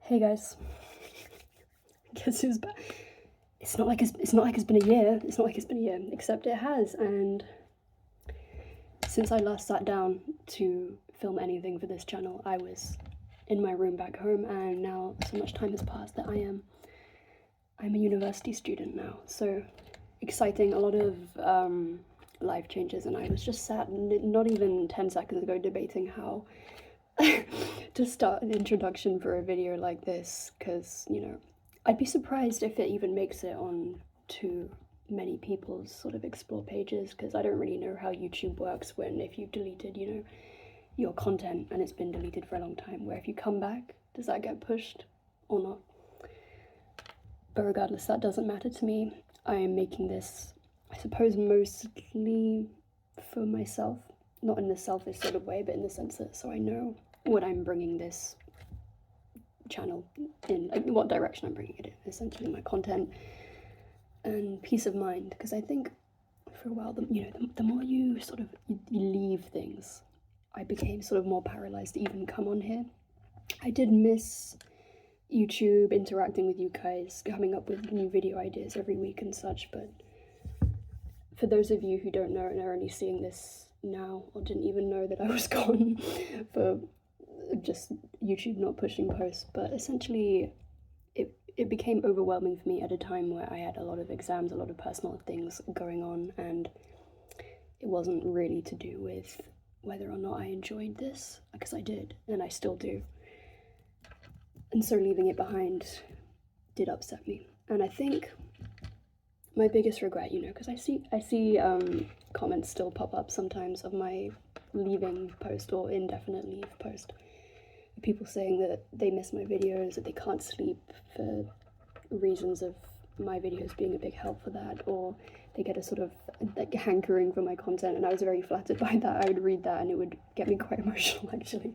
Hey guys, guess who's back? It's not like it's been a year. It's not like it's been a year, except it has. And since I last sat down to film anything for this channel, I was in my room back home, and now so much time has passed that I'm a university student now. So exciting, a lot of life changes, and I was just sat not even 10 seconds ago debating how to start an introduction for a video like this, because, you know, I'd be surprised if it even makes it on to many people's sort of explore pages, because I don't really know how YouTube works when if you've deleted, you know, your content and it's been deleted for a long time, where if you come back, does that get pushed or not? But regardless, that doesn't matter to me. I am making this, I suppose, mostly for myself, not in the selfish sort of way, but in the sense that so I know what I'm bringing this channel in, like what direction I'm bringing it in, essentially my content and peace of mind. Because I think for a while, the more you sort of you leave things, I became sort of more paralyzed to even come on here. I did miss YouTube, interacting with you guys, coming up with new video ideas every week and such, but for those of you who don't know and are only seeing this now or didn't even know that I was gone for just YouTube not pushing posts, but essentially it became overwhelming for me at a time where I had a lot of exams, a lot of personal things going on, and it wasn't really to do with whether or not I enjoyed this, because I did, and I still do. And so leaving it behind did upset me. And I think my biggest regret, you know, because I see comments still pop up sometimes of my leaving post or indefinite leave post. People saying that they miss my videos, that they can't sleep for reasons of my videos being a big help for that, or they get a sort of like hankering for my content, and I was very flattered by that. I would read that and it would get me quite emotional, actually.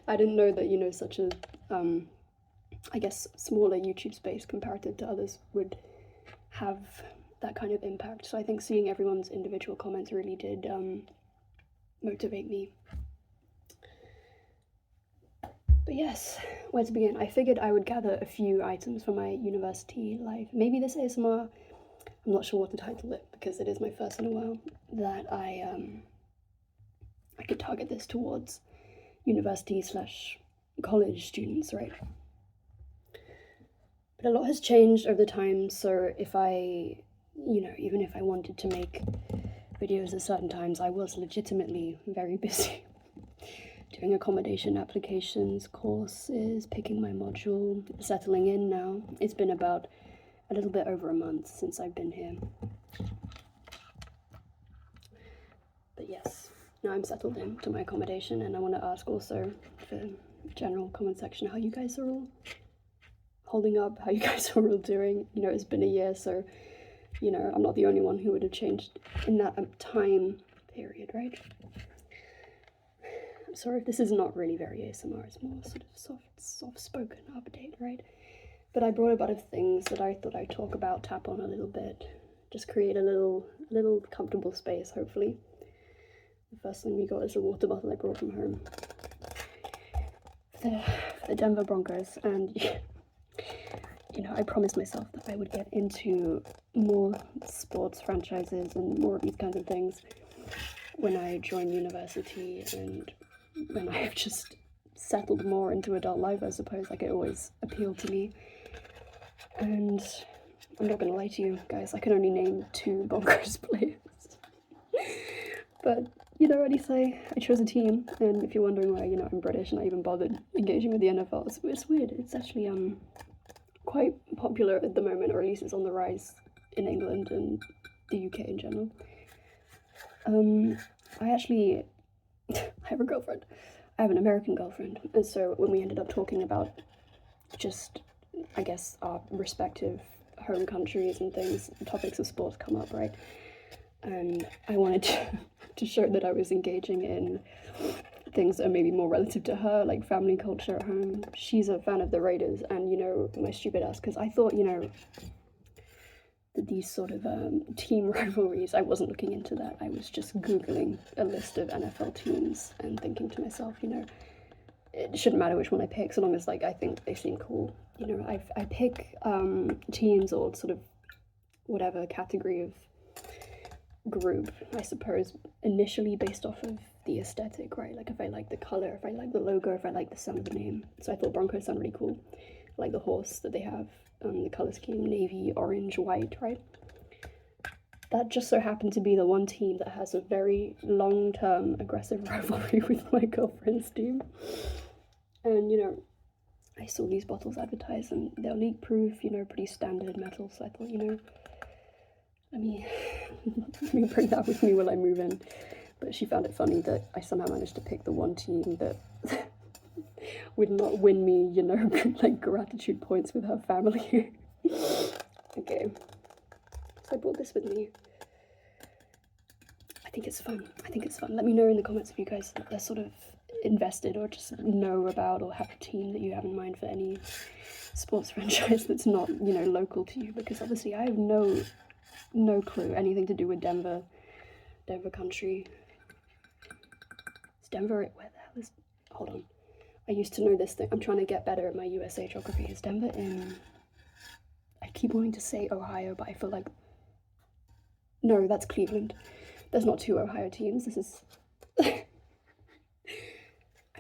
I didn't know that, you know, such a I guess smaller YouTube space comparative to others would have that kind of impact. So I think seeing everyone's individual comments really did motivate me. But yes, where to begin? I figured I would gather a few items from my university life. Maybe this ASMR, I'm not sure what to title it because it is my first in a while, that I could target this towards university/college students, right? But a lot has changed over the time, so if I, you know, even if I wanted to make videos at certain times, I was legitimately very busy. Doing accommodation applications, courses, picking my module, settling in now. It's been about a little bit over a month since I've been here. But yes, now I'm settled into my accommodation, and I want to ask also for general comment section how you guys are all holding up, how you guys are all doing. You know, it's been a year, so, you know, I'm not the only one who would have changed in that time period, right? Sorry if this is not really very ASMR, it's more sort of soft-spoken update, right? But I brought a bunch of things that I thought I'd talk about, tap on a little bit, just create a little comfortable space, hopefully. The first thing we got is a water bottle I brought from home for the Denver Broncos, and you know, I promised myself that I would get into more sports franchises and more of these kinds of things when I join university and when I've just settled more into adult life, I suppose. Like, it always appealed to me. And I'm not gonna lie to you guys, I can only name 2 Broncos players. But, you know what I say, I chose a team, and if you're wondering why, you know, I'm British and I even bothered engaging with the NFL, it's weird. It's actually quite popular at the moment, or at least it's on the rise in England and the UK in general. I actually I have a girlfriend. I have an American girlfriend, and so when we ended up talking about just, I guess, our respective home countries and things, topics of sports come up, right? And I wanted to show that I was engaging in things that are maybe more relative to her, like family culture at home. She's a fan of the Raiders, and, you know, my stupid ass, because I thought, you know, that these sort of team rivalries, I wasn't looking into that. I was just Googling a list of NFL teams and thinking to myself, you know, it shouldn't matter which one I pick, so long as, like, I think they seem cool. You know, I pick teams or sort of whatever category of group, I suppose, initially based off of the aesthetic, right? Like if I like the color, if I like the logo, if I like the sound of the name. So I thought Broncos sound really cool. I like the horse that they have, the color scheme, navy, orange, white, right? That just so happened to be the one team that has a very long-term aggressive rivalry with my girlfriend's team. And, you know, I saw these bottles advertised and they're leak-proof, you know, pretty standard metal. So I thought, you know, let me bring that with me while I move in. But she found it funny that I somehow managed to pick the one team that would not win me, you know, like gratitude points with her family. Okay. So I brought this with me. I think it's fun. Let me know in the comments if you guys are sort of invested or just know about or have a team that you have in mind for any sports franchise that's not, you know, local to you, because obviously I have no clue anything to do with Denver country. Is Denver, where the hell is, hold on. I used to know this thing. I'm trying to get better at my USA geography. Is Denver in, I keep wanting to say Ohio, but I feel like, no, that's Cleveland. There's not two Ohio teams. This is, I'm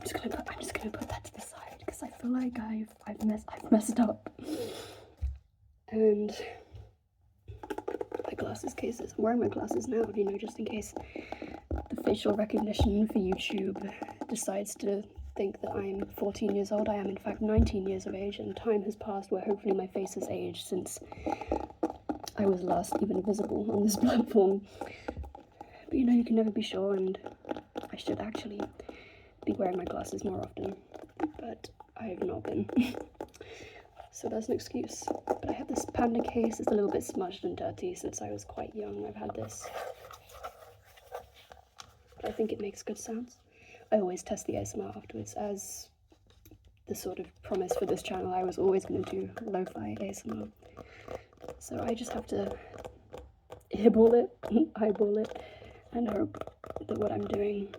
just gonna put that to the side because I feel like I've messed up. And my glasses cases. I'm wearing my glasses now, you know, just in case the facial recognition for YouTube decides to think that I'm 14 years old. I am in fact 19 years of age, and time has passed where hopefully my face has aged since I was last even visible on this platform. But you know, you can never be sure, and I should actually be wearing my glasses more often, but I have not been. So that's an excuse. But I have this panda case. It's a little bit smudged and dirty since I was quite young. I've had this, but I think it makes good sounds. I always test the ASMR afterwards, as the sort of promise for this channel. I was always going to do lo-fi ASMR. So I just have to eyeball it, and hope that what I'm doing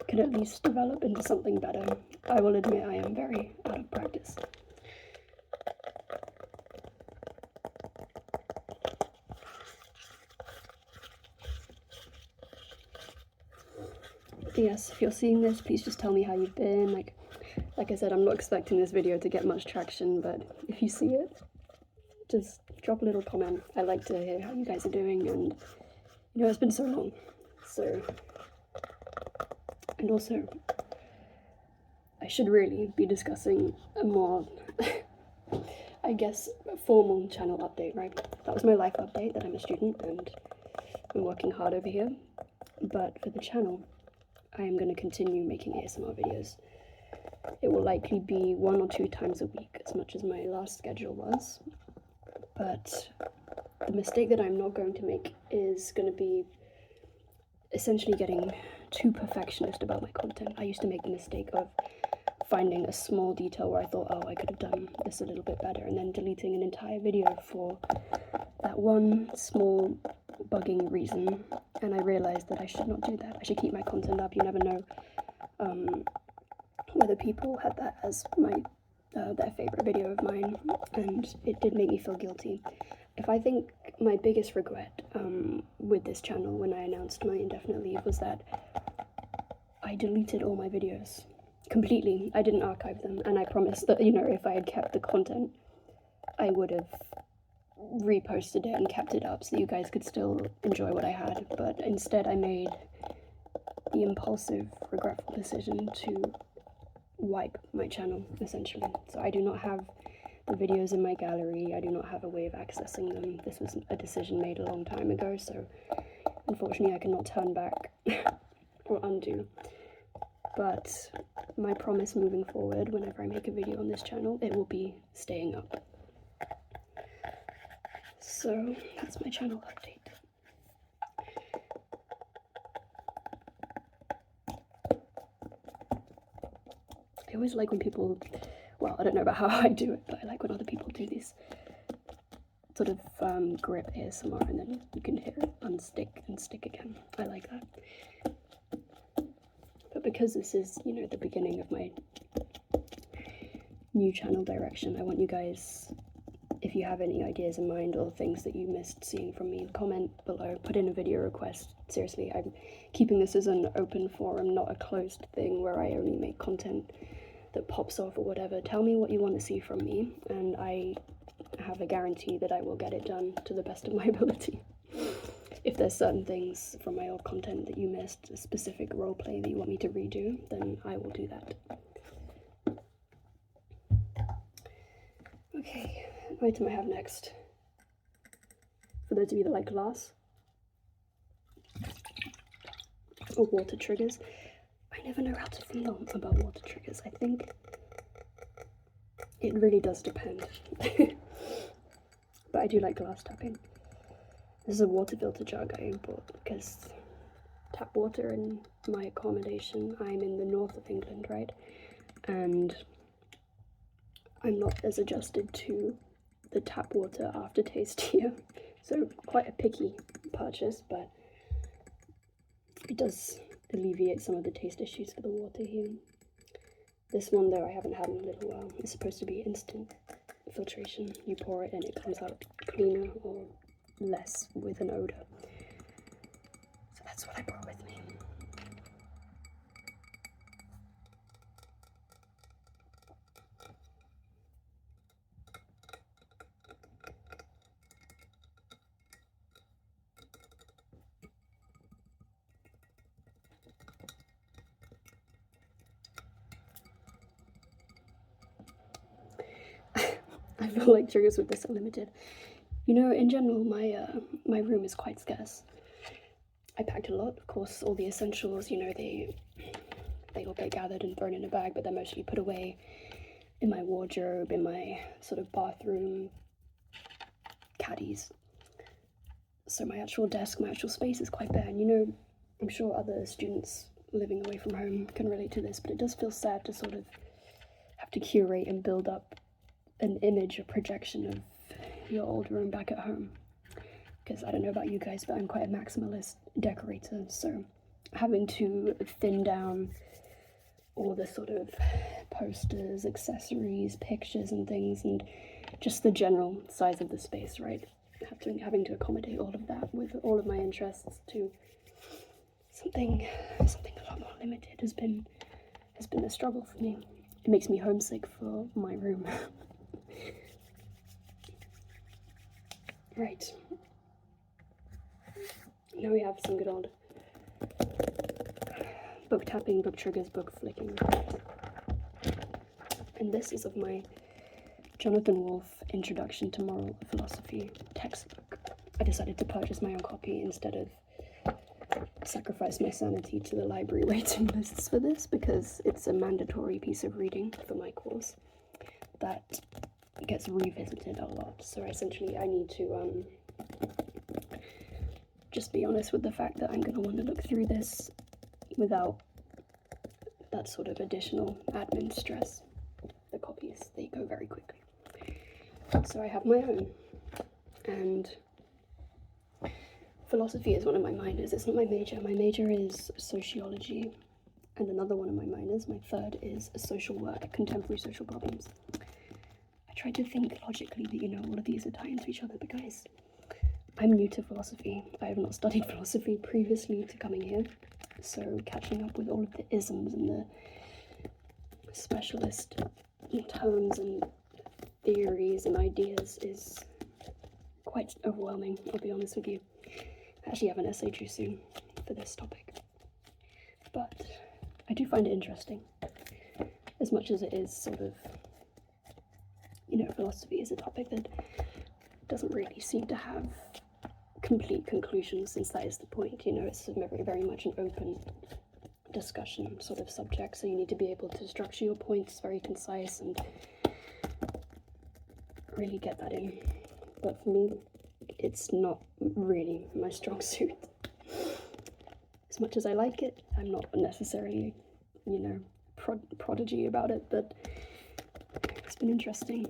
can at least develop into something better. I will admit I am very out of practice. Yes, if you're seeing this, please just tell me how you've been. Like I said, I'm not expecting this video to get much traction, but if you see it, just drop a little comment. I like to hear how you guys are doing, and you know, it's been so long. So, and also, I should really be discussing a more, I guess, formal channel update, right? That was my life update, that I'm a student and I'm working hard over here. But for the channel, I am going to continue making ASMR videos. It will likely be 1 or 2 times a week, as much as my last schedule was. But the mistake that I'm not going to make is going to be essentially getting too perfectionist about my content. I used to make the mistake of finding a small detail where I thought, oh, I could have done this a little bit better, and then deleting an entire video for that one small bugging reason. And I realized that I should not do that. I should keep my content up. You never know whether people had that as my their favorite video of mine, and it did make me feel guilty. If I think my biggest regret with this channel when I announced my indefinite leave was that I deleted all my videos completely. I didn't archive them, and I promised that, you know, if I had kept the content, I would have reposted it and kept it up so you guys could still enjoy what I had. But instead I made the impulsive, regretful decision to wipe my channel, essentially. So I do not have the videos in my gallery. I do not have a way of accessing them. This was a decision made a long time ago, so unfortunately I cannot turn back or undo. But my promise moving forward, whenever I make a video on this channel, it will be staying up. So that's my channel update. I always like when people, well, I don't know about how I do it, but I like when other people do this sort of grip ASMR, and then you can hear it unstick and stick again. I like that. But because this is, you know, the beginning of my new channel direction. I want you guys, if you have any ideas in mind or things that you missed seeing from me, comment below, put in a video request. Seriously, I'm keeping this as an open forum, not a closed thing where I only make content that pops off or whatever. Tell me what you want to see from me, and I have a guarantee that I will get it done to the best of my ability. If there's certain things from my old content that you missed, a specific roleplay that you want me to redo, then I will do that. Okay, what item I have next? For those of you that like glass or water triggers, I never know how to feel about water triggers. I think it really does depend. But I do like glass tapping. This is a water filter jug I bought because tap water in my accommodation. I'm in the north of England, right? And I'm not as adjusted to the tap water aftertaste here. So quite a picky purchase, but it does alleviate some of the taste issues for the water here. This one though I haven't had in a little while. It's supposed to be instant filtration. You pour it and it comes out cleaner or less with an odor. So that's what I brought with me. I feel like triggers with this are limited. You know, in general, my room is quite scarce. I packed a lot, of course, all the essentials, you know, they all get gathered and thrown in a bag, but they're mostly put away in my wardrobe, in my sort of bathroom caddies. So my actual desk, my actual space is quite bare. And you know, I'm sure other students living away from home can relate to this, but it does feel sad to sort of have to curate and build up an image, a projection of your old room back at home. Because I don't know about you guys, but I'm quite a maximalist decorator, so having to thin down all the sort of posters, accessories, pictures and things, and just the general size of the space, right? Having to accommodate all of that with all of my interests to something a lot more limited has been a struggle for me. It makes me homesick for my room. Right. Now we have some good old book tapping, book triggers, book flicking. And this is of my Jonathan Wolfe Introduction to Moral Philosophy textbook. I decided to purchase my own copy instead of sacrifice my sanity to the library waiting lists for this, because it's a mandatory piece of reading for my course that gets revisited a lot. So essentially I need to just be honest with the fact that I'm going to want to look through this without that sort of additional admin stress. The copies, they go very quickly. So I have my own, and philosophy is one of my minors. It's not my major. My major is sociology, and another one of my minors, my third, is social work, contemporary social problems. I tried to think logically that, you know, all of these are tied into each other, but guys, I'm new to philosophy. I have not studied philosophy previously to coming here, so catching up with all of the isms and the specialist terms and theories and ideas is quite overwhelming, I'll be honest with you. I actually have an essay due soon for this topic, but I do find it interesting, as much as it is sort of, you know, philosophy is a topic that doesn't really seem to have complete conclusions, since that is the point. You know, it's very, very much an open discussion sort of subject, so you need to be able to structure your points very concise and really get that in. But for me, it's not really my strong suit. As much as I like it, I'm not necessarily, you know, prodigy about it, but it's been interesting.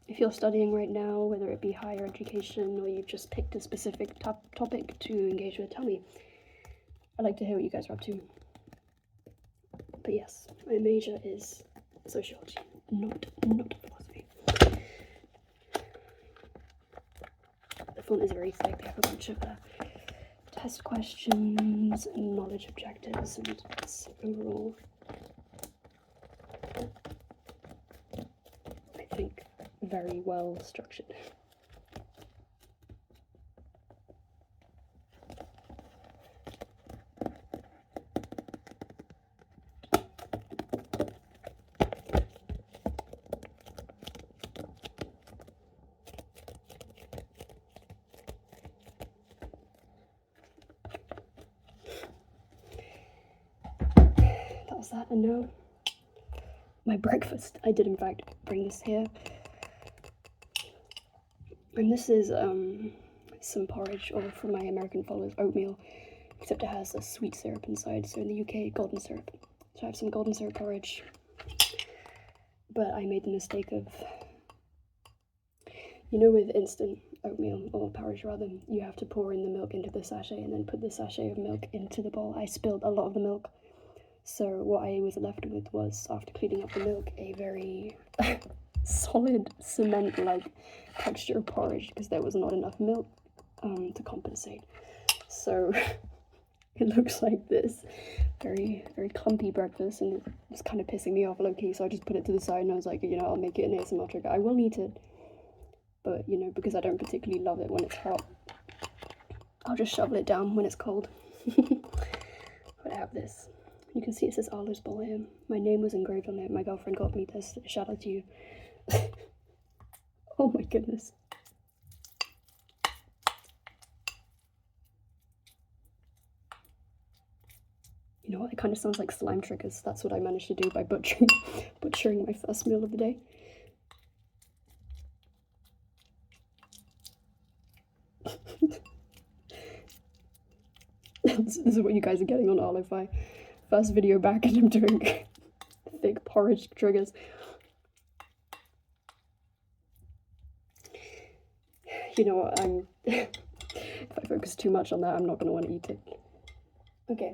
If you're studying right now, whether it be higher education or you've just picked a specific topic to engage with, tell me. I'd like to hear what you guys are up to. But yes, my major is sociology. not philosophy. The font is very thick. They have a bunch of test questions and knowledge objectives, and it's overall, I think, very well structured. That, and now my breakfast. I did in fact bring this here, and this is some porridge, or for my American followers, oatmeal, except it has a sweet syrup inside. So in the UK, golden syrup. So I have some golden syrup porridge, but I made the mistake of, you know, with instant oatmeal, or porridge rather, you have to pour in the milk into the sachet and then put the sachet of milk into the bowl. I spilled a lot of the milk. So what I was left with was, after cleaning up the milk, a very solid cement-like texture of porridge, because there was not enough milk to compensate. So it looks like this very, very clumpy breakfast, and it was kind of pissing me off low-key, so I just put it to the side and I was like, you know, I'll make it an ASMR trigger. I will eat it, but, you know, because I don't particularly love it when it's hot, I'll just shovel it down when it's cold. But I have this. You can see it says Arlo's bowl here. My name was engraved on it. My girlfriend got me this. Shout out to you. Oh my goodness. You know what? It kind of sounds like slime triggers. That's what I managed to do by butchering my first meal of the day. This is what you guys are getting on ARLOFI. First video back, and I'm doing thick porridge triggers. You know what, if I focus too much on that, I'm not going to want to eat it. Okay.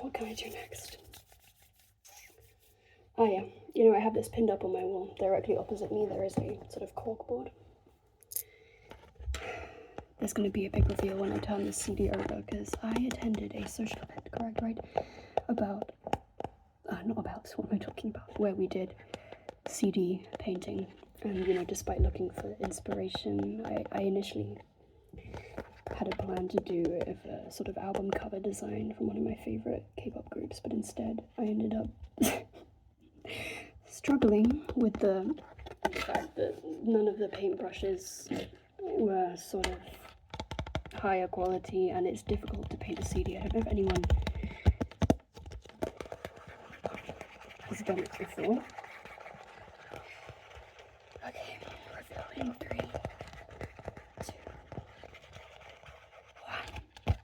What can I do next? Oh yeah, you know, I have this pinned up on my wall. Directly opposite me there is a sort of corkboard. There's going to be a big reveal when I turn this CD over, because I attended a social event, correct, right? About, not about, what am I talking about? Where we did CD painting, and, you know, despite looking for inspiration, I initially had a plan to do a sort of album cover design from one of my favourite K-pop groups, but instead I ended up struggling with the fact that none of the paintbrushes were sort of higher quality, and it's difficult to paint a CD. I don't know if anyone has done it before. Okay, reveal in 3, 2, 1.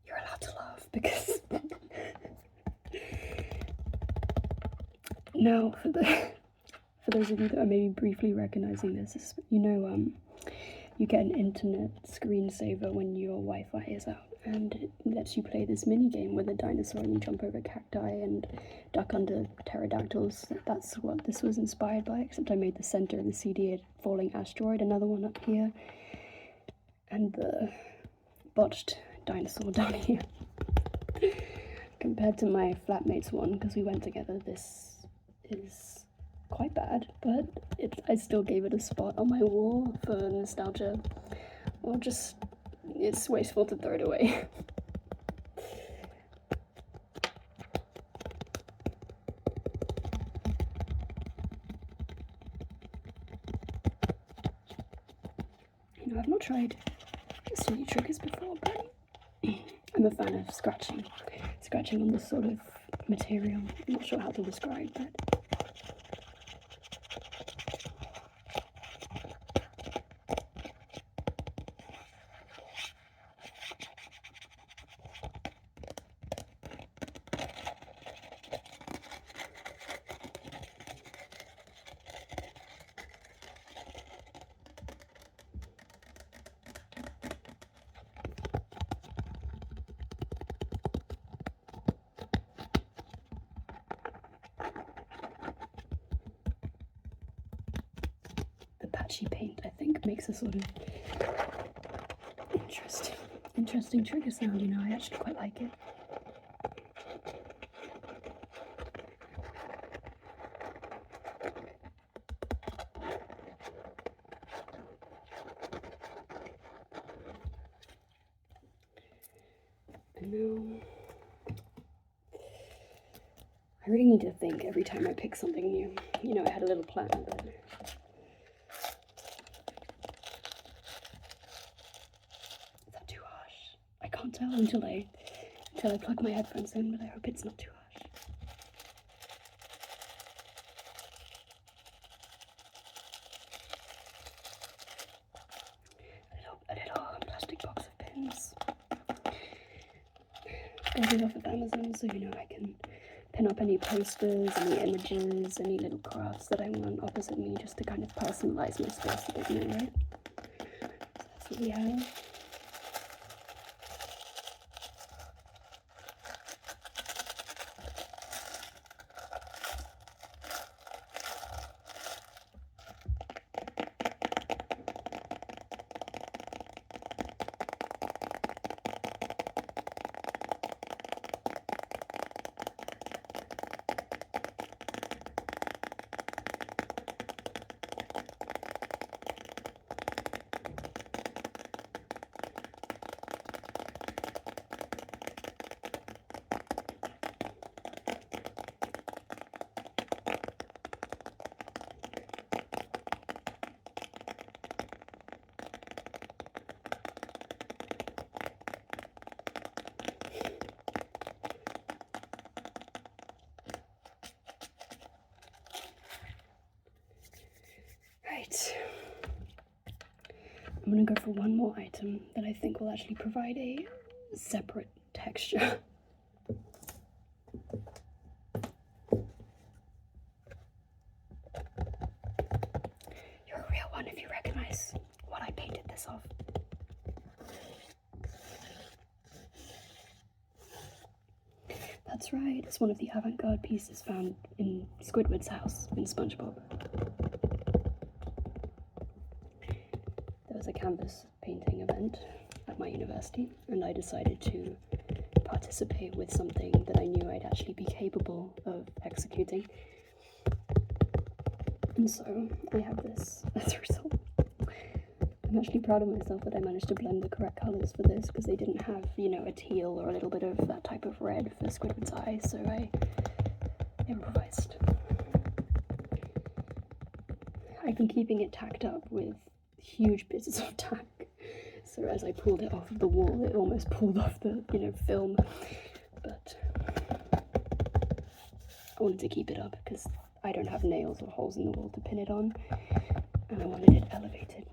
You're allowed to laugh, because now for those of you that are maybe briefly recognizing this, you know, you get an internet screensaver when your Wi-Fi is out, and it lets you play this mini game with a dinosaur, and you jump over cacti and duck under pterodactyls. That's what this was inspired by, except I made the center of the CD a falling asteroid, another one up here, and the botched dinosaur down here. Compared to my flatmate's one, because we went together, this is quite bad, but I still gave it a spot on my wall for nostalgia, or just, it's wasteful to throw it away. You know, I've not tried CD triggers before, but I'm a fan of scratching on this sort of material. I'm not sure how to describe, but patchy paint, I think, makes a sort of interesting trigger sound, you know. I actually quite like it. And now, I really need to think every time I pick something new. You know, I had a little plan, but is that too harsh? I can't tell until I plug my headphones in, but I hope it's not too harsh. A little plastic box of pins. I ordered off of Amazon, so you know I can pin up any posters, any images, any little crafts that I want opposite me, just to kind of personalize my space a bit more, right? So that's what we have. Right, I'm gonna go for one more item that I think will actually provide a separate texture. You're a real one if you recognize what I painted this off. That's right, it's one of the avant-garde pieces found in Squidward's house in SpongeBob. There was a canvas painting event at my university, and I decided to participate with something that I knew I'd actually be capable of executing. And so I have this as a result. I'm actually proud of myself that I managed to blend the correct colours for this, because they didn't have, you know, a teal or a little bit of that type of red for Squidward's eye, so I improvised. I've been keeping it tacked up with huge pieces of tack, so as I pulled it off of the wall, it almost pulled off the, you know, film, but I wanted to keep it up because I don't have nails or holes in the wall to pin it on, and I wanted it elevated.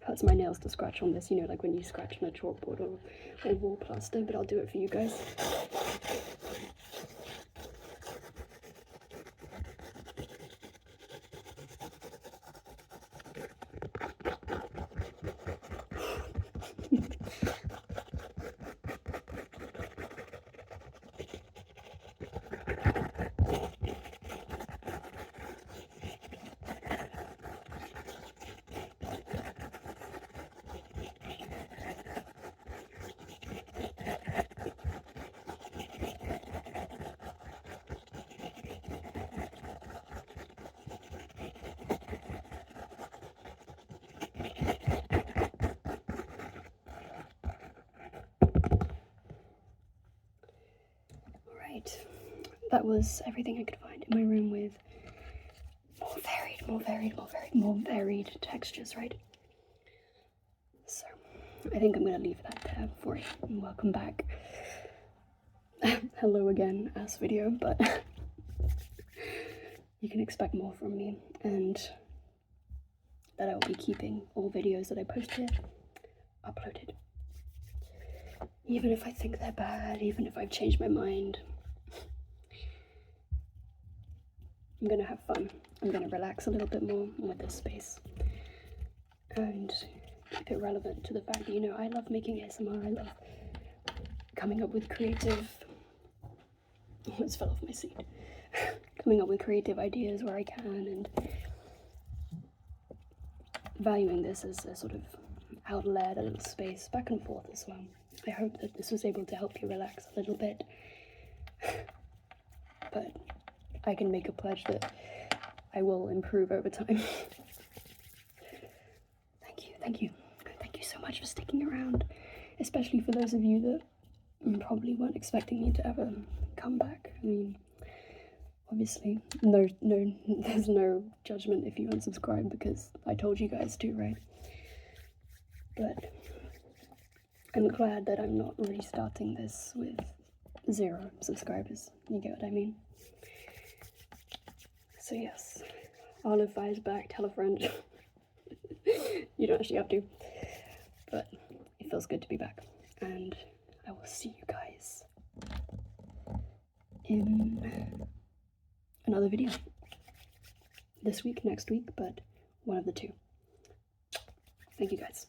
Hurts my nails to scratch on this, you know, like when you scratch on a chalkboard or wall plaster, but I'll do it for you guys. That was everything I could find in my room with more varied textures, right? So I think I'm gonna leave that there for you, and welcome back. Hello again, ass video, but you can expect more from me, and that I will be keeping all videos that I post here uploaded. Even if I think they're bad, even if I've changed my mind, I'm gonna have fun. I'm gonna relax a little bit more with this space and keep it relevant to the fact that, you know, I love making ASMR. I love coming up with creative... Almost fell off my seat. coming up with creative ideas where I can, and valuing this as a sort of outlet, a little space back and forth as well. I hope that this was able to help you relax a little bit, but I can make a pledge that I will improve over time. Thank you so much for sticking around, especially for those of you that probably weren't expecting me to ever come back. I mean, obviously, no, there's no judgment if you unsubscribe because I told you guys to, right? But I'm glad that I'm not restarting this with 0 subscribers. You get what I mean? So yes, ARLOFI is back. Tell a friend. You don't actually have to, but it feels good to be back. And I will see you guys in another video this week, next week, but one of the two. Thank you guys.